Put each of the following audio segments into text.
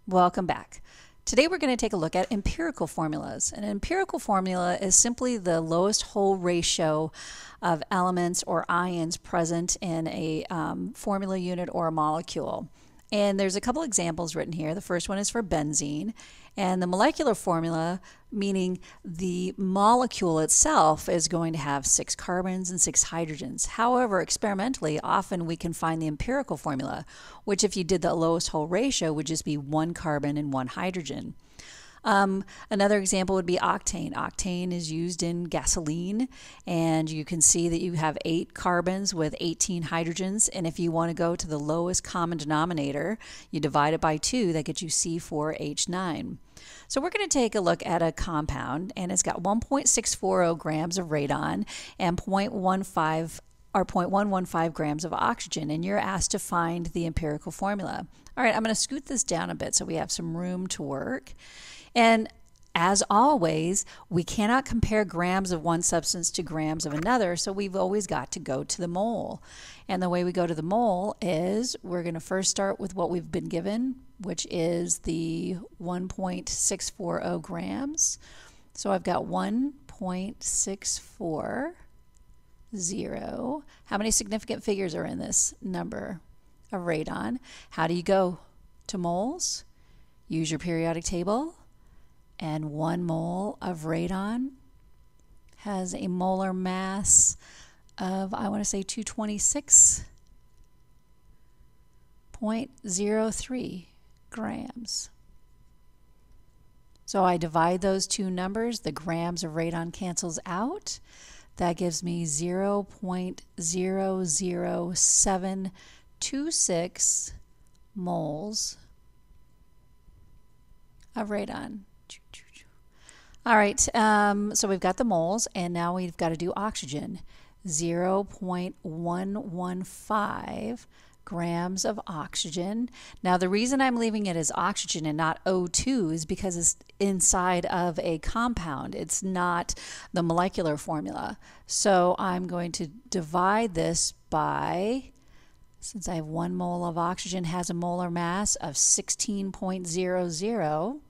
Welcome back. Today we're going to take a look at empirical formulas. An empirical formula is simply the lowest whole ratio of elements or ions present in a formula unit or a molecule. And there's a couple examples written here. The first one is for benzene, and the molecular formula, meaning the molecule itself, is going to have 6 carbons and 6 hydrogens. However, experimentally, often we can find the empirical formula, which if you did the lowest whole ratio would just be 1 carbon and 1 hydrogen. Another example would be octane. Octane is used in gasoline, and you can see that you have 8 carbons with 18 hydrogens, and if you want to go to the lowest common denominator, you divide it by 2, that gets you C4H9. So we're going to take a look at a compound, and it's got 1.640 grams of radon and 0.115 grams of oxygen, and you're asked to find the empirical formula. All right, I'm going to scoot this down a bit so we have some room to work. And as always, we cannot compare grams of one substance to grams of another, so we've always got to go to the mole. And the way we go to the mole is we're going to first start with what we've been given, which is the 1.640 grams. So I've got 1.640. How many significant figures are in this number of radon? How do you go to moles? Use your periodic table. And 1 mole of radon has a molar mass of, I want to say, 226.03 grams. So I divide those two numbers. The grams of radon cancels out. That gives me 0.00726 moles of radon. All right, so we've got the moles, and now we've got to do oxygen. 0.115 grams of oxygen. Now, the reason I'm leaving it as oxygen and not O2 is because it's inside of a compound. It's not the molecular formula. So I'm going to divide this by, since I have 1 mole of oxygen has a molar mass of 16.00,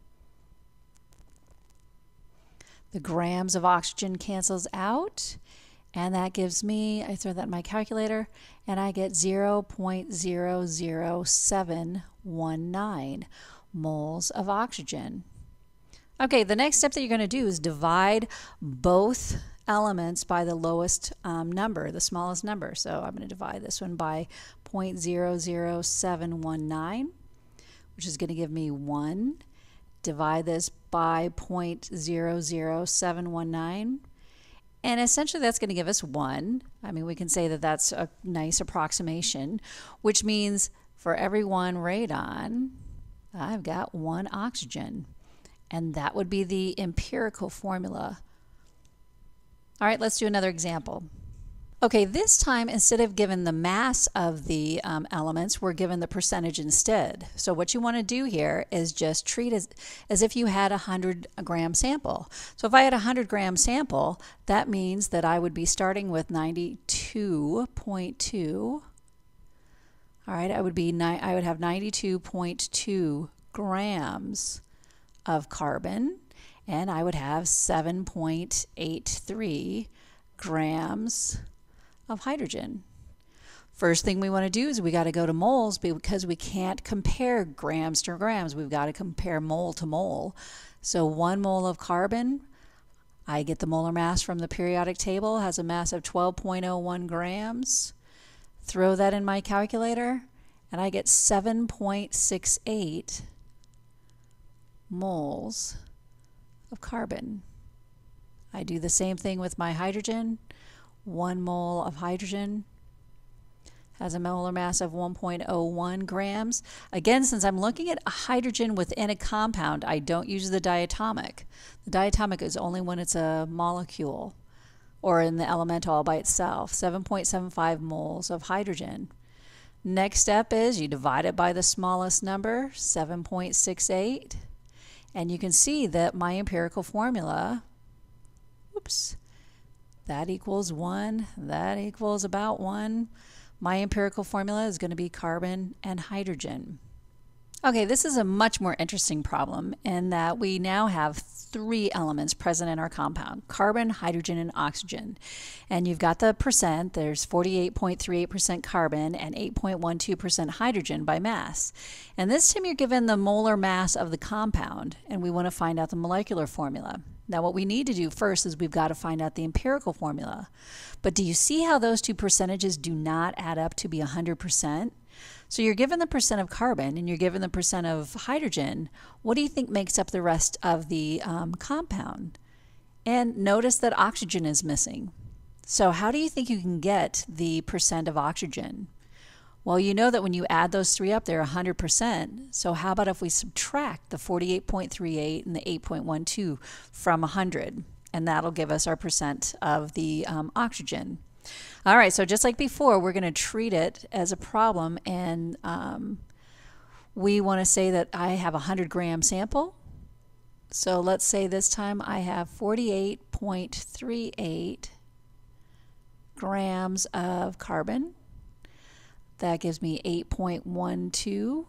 the grams of oxygen cancels out, and that gives me, I throw that in my calculator, and I get 0.00719 moles of oxygen. Okay, the next step that you're going to do is divide both elements by the lowest number, the smallest number. So I'm going to divide this one by 0.00719, which is going to give me 1. Divide this by 0.00719, and essentially that's going to give us 1. I mean, we can say that that's a nice approximation, which means for every 1 radon, I've got 1 oxygen, and that would be the empirical formula. All right, let's do another example. Okay, this time instead of given the mass of the elements, we're given the percentage instead. So what you want to do here is just treat it as if you had a 100-gram sample. So if I had a 100-gram sample, that means that I would be starting with 92.2. All right, I would have 92.2 grams of carbon, and I would have 7.83 grams of hydrogen. First thing we want to do is we got to go to moles, because we can't compare grams to grams. We've got to compare mole to mole. So 1 mole of carbon, I get the molar mass from the periodic table, has a mass of 12.01 grams. Throw that in my calculator, and I get 7.68 moles of carbon. I do the same thing with my hydrogen. 1 mole of hydrogen has a molar mass of 1.01 grams. Again, since I'm looking at a hydrogen within a compound, I don't use the diatomic. The diatomic is only when it's a molecule or in the elemental all by itself. 7.75 moles of hydrogen. Next step is you divide it by the smallest number, 7.68, and you can see that my empirical formula, that equals 1, that equals about 1. My empirical formula is going to be carbon and hydrogen. Okay, this is a much more interesting problem in that we now have three elements present in our compound: carbon, hydrogen, and oxygen. And you've got the percent. There's 48.38% carbon and 8.12% hydrogen by mass. And this time you're given the molar mass of the compound, and we want to find out the molecular formula. Now what we need to do first is we've got to find out the empirical formula. But do you see how those two percentages do not add up to be 100%? So you're given the percent of carbon and you're given the percent of hydrogen. What do you think makes up the rest of the compound? And notice that oxygen is missing. So how do you think you can get the percent of oxygen? Well, you know that when you add those three up, they're 100%. So how about if we subtract the 48.38 and the 8.12 from 100? And that'll give us our percent of the oxygen. All right, so just like before, we're going to treat it as a problem, and we want to say that I have a 100-gram sample. So let's say this time I have 48.38 grams of carbon. That gives me 8.12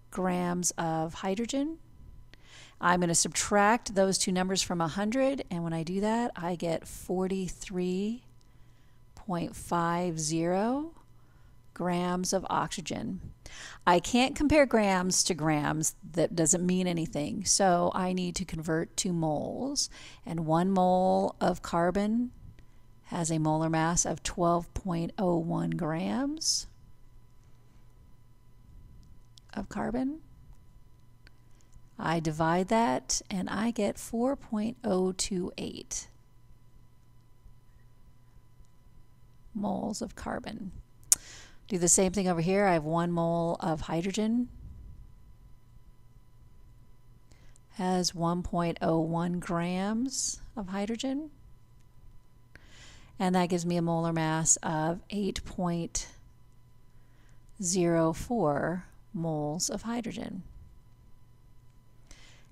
grams of hydrogen. I'm going to subtract those two numbers from 100, and when I do that, I get 43.50 grams of oxygen. I can't compare grams to grams. That doesn't mean anything. So I need to convert to moles, and 1 mole of carbon has a molar mass of 12.01 grams of carbon. I divide that and I get 4.028 moles of carbon. Do the same thing over here. I have 1 mole of hydrogen, has 1.01 grams of hydrogen, and that gives me a molar mass of 8.04 moles of hydrogen.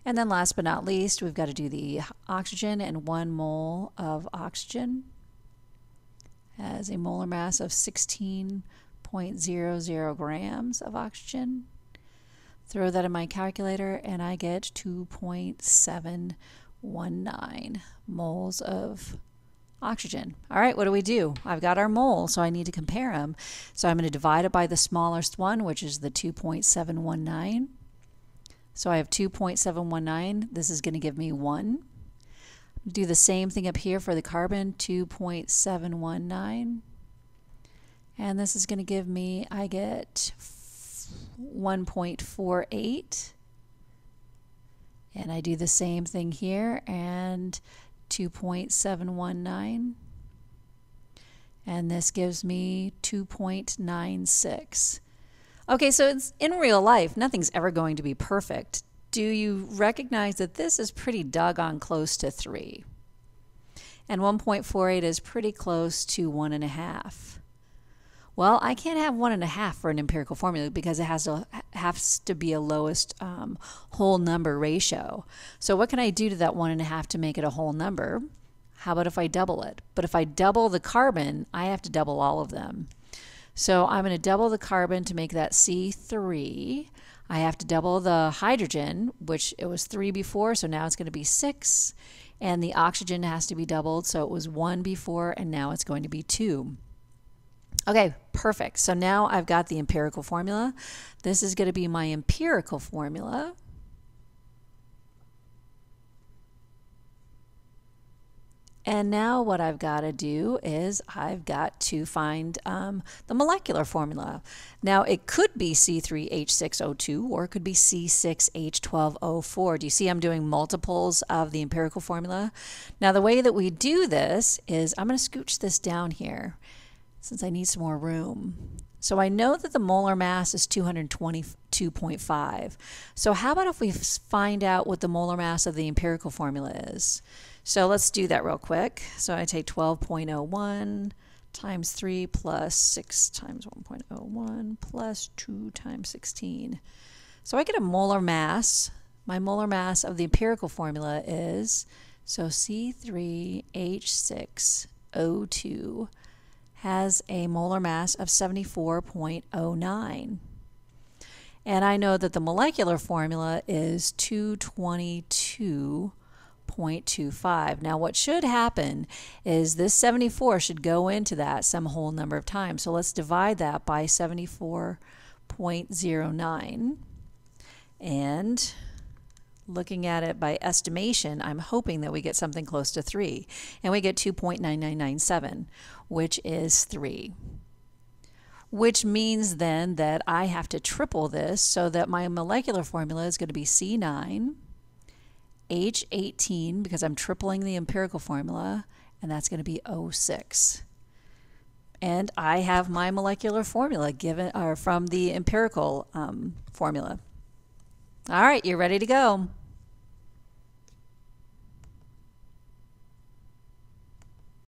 And then last but not least, we've got to do the oxygen, and 1 mole of oxygen has a molar mass of 16.00 grams of oxygen. Throw that in my calculator and I get 2.719 moles of oxygen. All right, what do? I've got our mole, so I need to compare them. So I'm going to divide it by the smallest one, which is the 2.719. So I have 2.719. This is going to give me 1. Do the same thing up here for the carbon, 2.719. And this is going to give me, I get 1.48. And I do the same thing here, and 2.719. And this gives me 2.96. Okay, so it's in real life, nothing's ever going to be perfect. Do you recognize that this is pretty doggone close to 3? And 1.48 is pretty close to 1.5. Well, I can't have 1.5 for an empirical formula because it has to be a lowest whole number ratio. So what can I do to that 1.5 to make it a whole number? How about if I double it? But if I double the carbon, I have to double all of them. So I'm going to double the carbon to make that C3. I have to double the hydrogen, which it was 3 before, so now it's going to be 6. And the oxygen has to be doubled, so it was 1 before, and now it's going to be 2. Okay, perfect. So now I've got the empirical formula. This is going to be my empirical formula. And now what I've got to do is I've got to find the molecular formula. Now it could be C3H6O2 or it could be C6H12O4. Do you see I'm doing multiples of the empirical formula? Now the way that we do this is I'm going to scooch this down here since I need some more room. So I know that the molar mass is 222.5. So how about if we find out what the molar mass of the empirical formula is? So let's do that real quick. So I take 12.01 times 3 plus 6 times 1.01 plus 2 times 16. So I get a molar mass. My molar mass of the empirical formula is, so C3H6O2 has a molar mass of 74.09. And I know that the molecular formula is 222.25. Now what should happen is this 74 should go into that some whole number of times. So let's divide that by 74.09. And looking at it by estimation, I'm hoping that we get something close to 3. And we get 2.9997, which is 3. Which means then that I have to triple this so that my molecular formula is going to be C9, H18, because I'm tripling the empirical formula, and that's going to be O6. And I have my molecular formula given from the empirical formula. All right, you're ready to go.